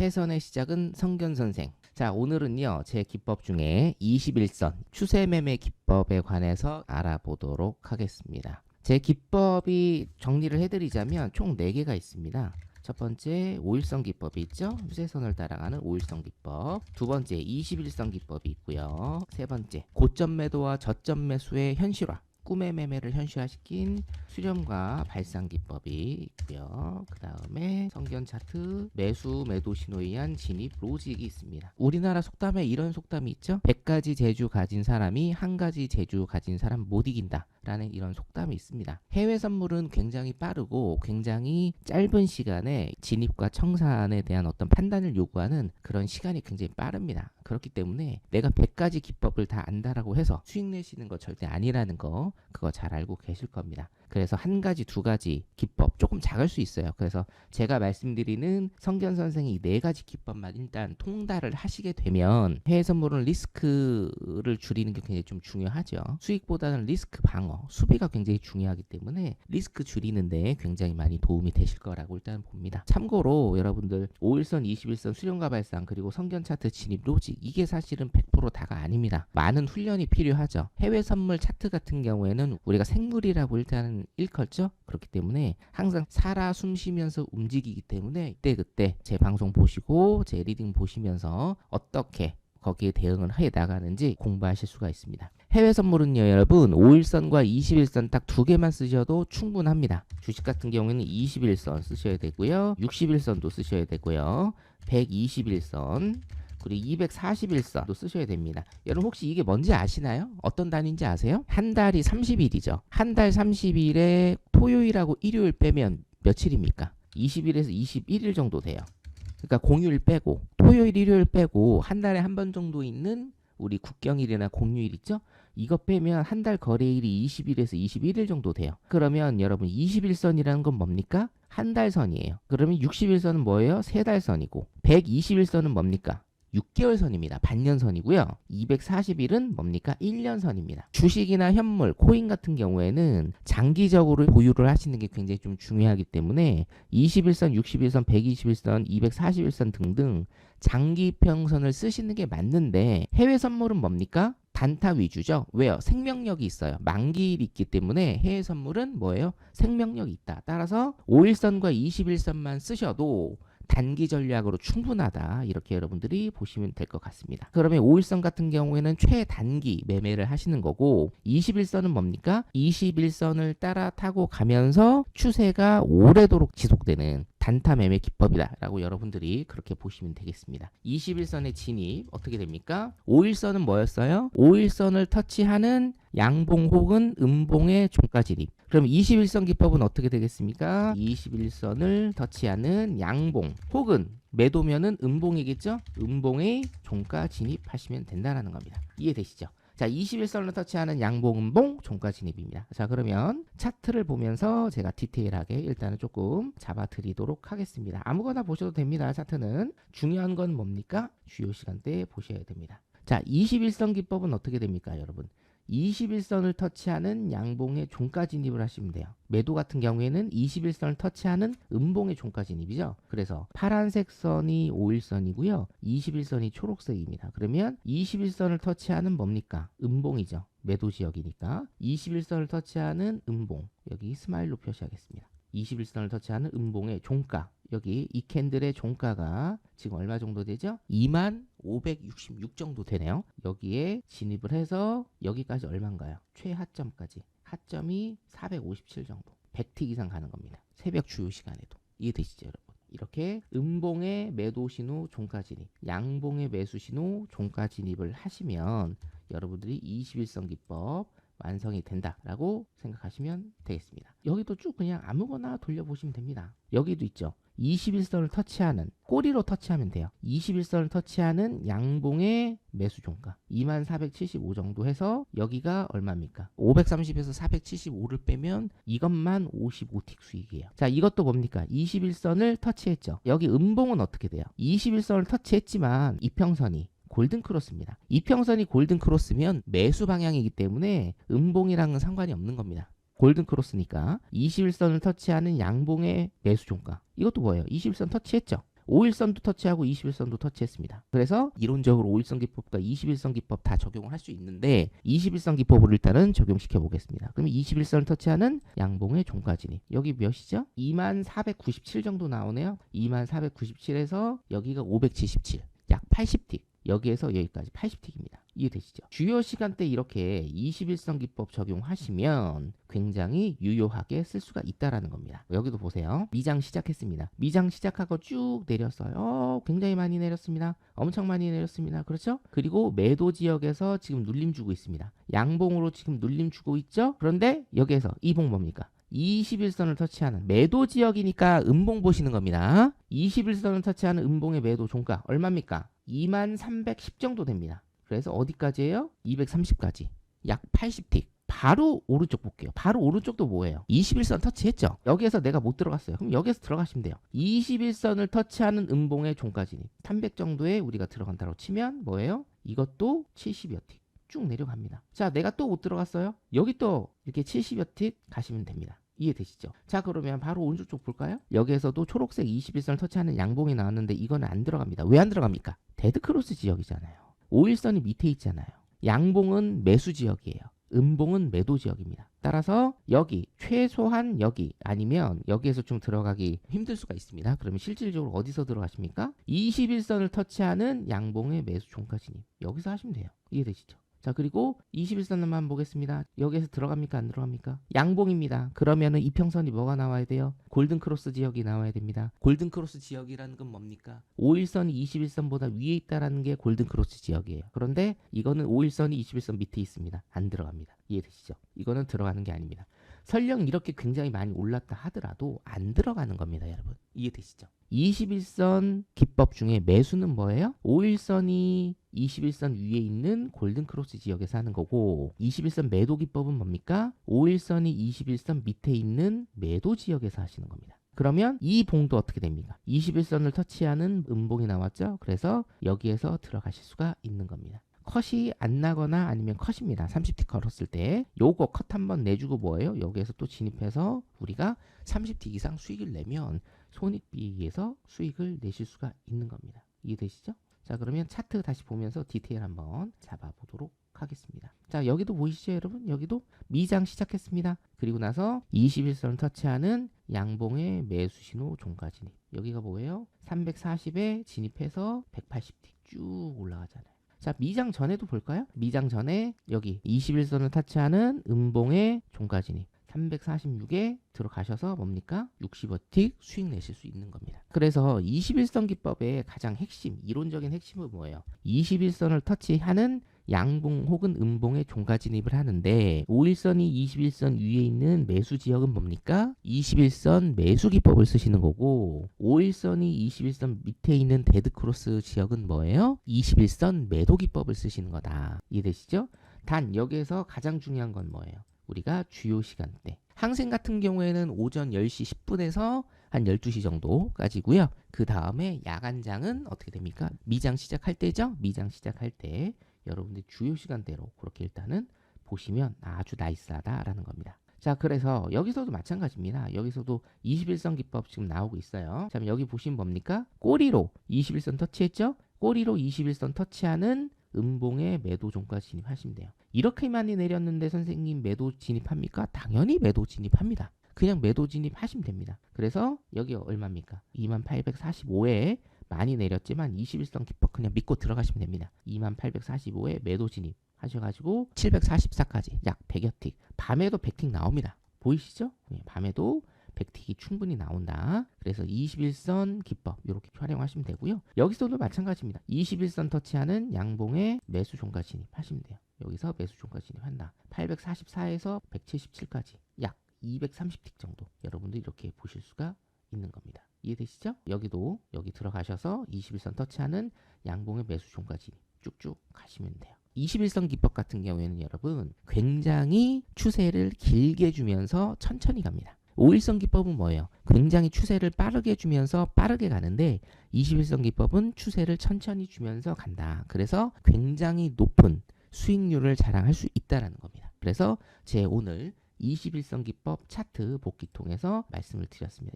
해선의 시작은 성견선생. 자, 오늘은요, 제 기법 중에 21선 추세매매 기법에 관해서 알아보도록 하겠습니다. 제 기법이 정리를 해드리자면 총 4개가 있습니다. 첫 번째 5일선 기법이 있죠. 추세선을 따라가는 5일선 기법. 두 번째 21선 기법이 있고요. 세 번째 고점 매도와 저점 매수의 현실화, 꿈의 매매를 현실화시킨 수렴과 발상 기법이 있고요. 그 다음에 성견 차트 매수 매도 신호에 의한 진입 로직이 있습니다. 우리나라 속담에 이런 속담이 있죠. 100가지 재주 가진 사람이 한 가지 재주 가진 사람 못 이긴다 라는 이런 속담이 있습니다. 해외 선물은 굉장히 빠르고 굉장히 짧은 시간에 진입과 청산에 대한 어떤 판단을 요구하는 그런 시간이 굉장히 빠릅니다. 그렇기 때문에 내가 100가지 기법을 다 안다라고 해서 수익 내시는 거 절대 아니라는 거, 그거 잘 알고 계실 겁니다. 그래서 한 가지, 두 가지 기법 조금 작을 수 있어요. 그래서 제가 말씀드리는 성견 선생이 4가지 기법만 일단 통달을 하시게 되면 해외 선물은 리스크를 줄이는 게 굉장히 좀 중요하죠. 수익보다는 리스크 방어, 수비가 굉장히 중요하기 때문에 리스크 줄이는데 굉장히 많이 도움이 되실 거라고 일단 봅니다. 참고로 여러분들 5일선, 21선 수렴과 발상 그리고 성견 차트 진입 로직, 이게 사실은 100% 다가 아닙니다. 많은 훈련이 필요하죠. 해외 선물 차트 같은 경우에는 우리가 생물이라고 일단은 일컬죠. 그렇기 때문에 항상 살아 숨쉬면서 움직이기 때문에 그때 제 방송 보시고 제 리딩 보시면서 어떻게 거기에 대응을 해 나가는지 공부하실 수가 있습니다. 해외 선물은요, 여러분 5일선과 21선 딱 2개만 쓰셔도 충분합니다. 주식 같은 경우에는 21선 쓰셔야 되고요, 61선도 쓰셔야 되고요, 121선 그리고 241선도 쓰셔야 됩니다. 여러분 혹시 이게 뭔지 아시나요? 어떤 단위인지 아세요? 한 달이 30일이죠. 한 달 30일에 토요일하고 일요일 빼면 며칠입니까? 20일에서 21일 정도 돼요. 그러니까 공휴일 빼고 토요일, 일요일 빼고 한 달에 한 번 정도 있는 우리 국경일이나 공휴일 있죠? 이거 빼면 한 달 거래일이 20일에서 21일 정도 돼요. 그러면 여러분 21선이라는 건 뭡니까? 한 달 선이에요. 그러면 60일선은 뭐예요? 3달 선이고 121선은 뭡니까? 6개월 선입니다. 반년 선이고요. 240일은 뭡니까? 1년 선입니다. 주식이나 현물, 코인 같은 경우에는 장기적으로 보유를 하시는 게 굉장히 좀 중요하기 때문에 21선, 60일선, 121선, 241선 등등 장기 평선을 쓰시는 게 맞는데 해외 선물은 뭡니까? 단타 위주죠. 왜요? 생명력이 있어요. 만기일이 있기 때문에 해외 선물은 뭐예요? 생명력이 있다. 따라서 5일선과 21선만 쓰셔도 단기 전략으로 충분하다, 이렇게 여러분들이 보시면 될 것 같습니다. 그러면 5일선 같은 경우에는 최단기 매매를 하시는 거고 21선은 뭡니까? 21선을 따라 타고 가면서 추세가 오래도록 지속되는 단타 매매 기법이다 라고 여러분들이 그렇게 보시면 되겠습니다. 21선의 진입 어떻게 됩니까? 5일선은 뭐였어요? 5일선을 터치하는 양봉 혹은 음봉의 종가 진입. 그럼 21선 기법은 어떻게 되겠습니까? 21선을 터치하는 양봉 혹은 매도면은 음봉이겠죠? 음봉의 종가 진입하시면 된다는 겁니다. 이해되시죠? 자, 21선을 터치하는 양봉, 음봉, 종가 진입입니다. 자, 그러면 차트를 보면서 제가 디테일하게 일단은 조금 잡아드리도록 하겠습니다. 아무거나 보셔도 됩니다. 차트는. 중요한 건 뭡니까? 주요 시간대에 보셔야 됩니다. 자, 21선 기법은 어떻게 됩니까, 여러분? 21선을 터치하는 양봉의 종가 진입을 하시면 돼요. 매도 같은 경우에는 21선을 터치하는 음봉의 종가 진입이죠. 그래서 파란색 선이 5일선이고요. 21선이 초록색입니다. 그러면 21선을 터치하는 뭡니까? 음봉이죠. 매도 지역이니까. 21선을 터치하는 음봉. 여기 스마일로 표시하겠습니다. 21선을 터치하는 음봉의 종가. 여기 이 캔들의 종가가 지금 얼마 정도 되죠? 2566 정도 되네요. 여기에 진입을 해서 여기까지 얼마인가요? 최하점까지. 하점이 457 정도. 100틱 이상 가는 겁니다. 새벽 주요 시간에도. 이해되시죠, 여러분? 이렇게 음봉의 매도 신호 종가 진입, 양봉의 매수 신호 종가 진입을 하시면 여러분들이 21선 기법 완성이 된다라고 생각하시면 되겠습니다. 여기도 쭉 그냥 아무거나 돌려보시면 됩니다. 여기도 있죠. 21선을 터치하는, 꼬리로 터치하면 돼요. 21선을 터치하는 양봉의 매수 종가 2475 정도 해서 여기가 얼마입니까? 530에서 475를 빼면 이것만 55틱 수익이에요. 자, 이것도 뭡니까? 21선을 터치했죠. 여기 음봉은 어떻게 돼요? 21선을 터치했지만 이평선이 골든크로스입니다. 이평선이 골든크로스면 매수 방향이기 때문에 음봉이랑은 상관이 없는 겁니다. 골든크로스니까 21선을 터치하는 양봉의 매수 종가. 이것도 뭐예요? 21선 터치했죠. 5일선도 터치하고 21선도 터치했습니다. 그래서 이론적으로 5일선 기법과 21선 기법 다 적용을 할 수 있는데 21선 기법을 일단은 적용시켜 보겠습니다. 그럼 21선을 터치하는 양봉의 종가 진입. 여기 몇이죠? 2497 정도 나오네요. 2497에서 여기가 577. 약 80틱. 여기에서 여기까지 80틱입니다. 이해되시죠? 주요 시간대 이렇게 21선 기법 적용하시면 굉장히 유효하게 쓸 수가 있다라는 겁니다. 여기도 보세요. 미장 시작했습니다. 미장 시작하고 쭉 내렸어요. 굉장히 많이 내렸습니다. 엄청 많이 내렸습니다. 그렇죠? 그리고 매도 지역에서 지금 눌림 주고 있습니다. 양봉으로 지금 눌림 주고 있죠? 그런데 여기에서 이봉 뭡니까? 21선을 터치하는 매도 지역이니까 음봉 보시는 겁니다. 21선을 터치하는 음봉의 매도 종가 얼마입니까? 2310 정도 됩니다. 그래서 어디까지예요? 230까지. 약 80틱. 바로 오른쪽 볼게요. 바로 오른쪽도 뭐예요? 21선 터치했죠? 여기에서 내가 못 들어갔어요. 그럼 여기에서 들어가시면 돼요. 21선을 터치하는 음봉의 종가 진입. 300 정도에 우리가 들어간다고 치면 뭐예요? 이것도 70여 틱. 쭉 내려갑니다. 자, 내가 또 못 들어갔어요. 여기 또 이렇게 70여 틱 가시면 됩니다. 이해되시죠? 자, 그러면 바로 오른쪽 쪽 볼까요? 여기에서도 초록색 21선을 터치하는 양봉이 나왔는데 이거는 안 들어갑니다. 왜 안 들어갑니까? 데드크로스 지역이잖아요. 5일선이 밑에 있잖아요. 양봉은 매수 지역이에요. 음봉은 매도 지역입니다. 따라서 여기 최소한 여기 아니면 여기에서 좀 들어가기 힘들 수가 있습니다. 그러면 실질적으로 어디서 들어가십니까? 21선을 터치하는 양봉의 매수 종가 진입. 여기서 하시면 돼요. 이해되시죠? 자, 그리고 21선 한번 보겠습니다. 여기에서 들어갑니까? 안 들어갑니까? 양봉입니다. 그러면은 이평선이 뭐가 나와야 돼요? 골든크로스 지역이 나와야 됩니다. 골든크로스 지역이라는 건 뭡니까? 5일선이 21선보다 위에 있다라는 게 골든크로스 지역이에요. 그런데 이거는 5일선이 21선 밑에 있습니다. 안 들어갑니다. 이해되시죠? 이거는 들어가는 게 아닙니다. 설령 이렇게 굉장히 많이 올랐다 하더라도 안 들어가는 겁니다, 여러분. 이해되시죠? 21선 기법 중에 매수는 뭐예요? 5일선이 21선 위에 있는 골든크로스 지역에서 하는 거고 21선 매도 기법은 뭡니까? 5일선이 21선 밑에 있는 매도 지역에서 하시는 겁니다. 그러면 이 봉도 어떻게 됩니까? 21선을 터치하는 음봉이 나왔죠? 그래서 여기에서 들어가실 수가 있는 겁니다. 컷이 안 나거나 아니면 컷입니다. 30틱 걸었을 때 요거 컷 한번 내주고 뭐예요? 여기에서 또 진입해서 우리가 30틱 이상 수익을 내면 손익비에서 수익을 내실 수가 있는 겁니다. 이해되시죠? 자, 그러면 차트 다시 보면서 디테일 한번 잡아보도록 하겠습니다. 자, 여기도 보이시죠, 여러분? 여기도 미장 시작했습니다. 그리고 나서 21선 터치하는 양봉의 매수 신호 종가 진입. 여기가 뭐예요? 340에 진입해서 180틱 쭉 올라가잖아요. 자, 미장 전에도 볼까요? 미장 전에 여기 21선을 터치하는 음봉의 종가 진입 346에 들어가셔서 뭡니까? 65틱 수익 내실 수 있는 겁니다. 그래서 21선 기법의 가장 핵심, 이론적인 핵심은 뭐예요? 21선을 터치하는 양봉 혹은 음봉의 종가 진입을 하는데 5일선이 21선 위에 있는 매수 지역은 뭡니까? 21선 매수 기법을 쓰시는 거고 5일선이 21선 밑에 있는 데드크로스 지역은 뭐예요? 21선 매도 기법을 쓰시는 거다. 이해되시죠? 단 여기에서 가장 중요한 건 뭐예요? 우리가 주요 시간대. 항생 같은 경우에는 오전 10시 10분에서 한 12시 정도까지고요. 그 다음에 야간장은 어떻게 됩니까? 미장 시작할 때죠? 미장 시작할 때 여러분들 주요 시간대로 그렇게 일단은 보시면 아주 나이스하다라는 겁니다. 자, 그래서 여기서도 마찬가지입니다. 여기서도 21선 기법 지금 나오고 있어요. 자, 여기 보시면 뭡니까? 꼬리로 21선 터치했죠? 꼬리로 21선 터치하는 음봉의 매도 종가 진입하시면 돼요. 이렇게 많이 내렸는데 선생님 매도 진입합니까? 당연히 매도 진입합니다. 그냥 매도 진입하시면 됩니다. 그래서 여기 얼마입니까? 2845에 많이 내렸지만 21선 기법 그냥 믿고 들어가시면 됩니다. 2845에 매도 진입 하셔가지고 744까지 약 100여 틱. 밤에도 100틱 나옵니다. 보이시죠? 네, 밤에도 100틱이 충분히 나온다. 그래서 21선 기법 이렇게 활용하시면 되고요. 여기서도 마찬가지입니다. 21선 터치하는 양봉의 매수 종가 진입하시면 돼요. 여기서 매수 종가 진입한다. 844에서 177까지 약 230틱 정도 여러분들 이렇게 보실 수가 있는 겁니다. 이해되시죠? 여기도 여기 들어가셔서 21선 터치하는 양봉의 매수 종가 진입 쭉쭉 가시면 돼요. 21선 기법 같은 경우에는 여러분 굉장히 추세를 길게 주면서 천천히 갑니다. 5일선 기법은 뭐예요? 굉장히 추세를 빠르게 주면서 빠르게 가는데 21선 기법은 추세를 천천히 주면서 간다. 그래서 굉장히 높은 수익률을 자랑할 수 있다는 겁니다. 그래서 제 오늘 21선 기법 차트 복귀 통해서 말씀을 드렸습니다.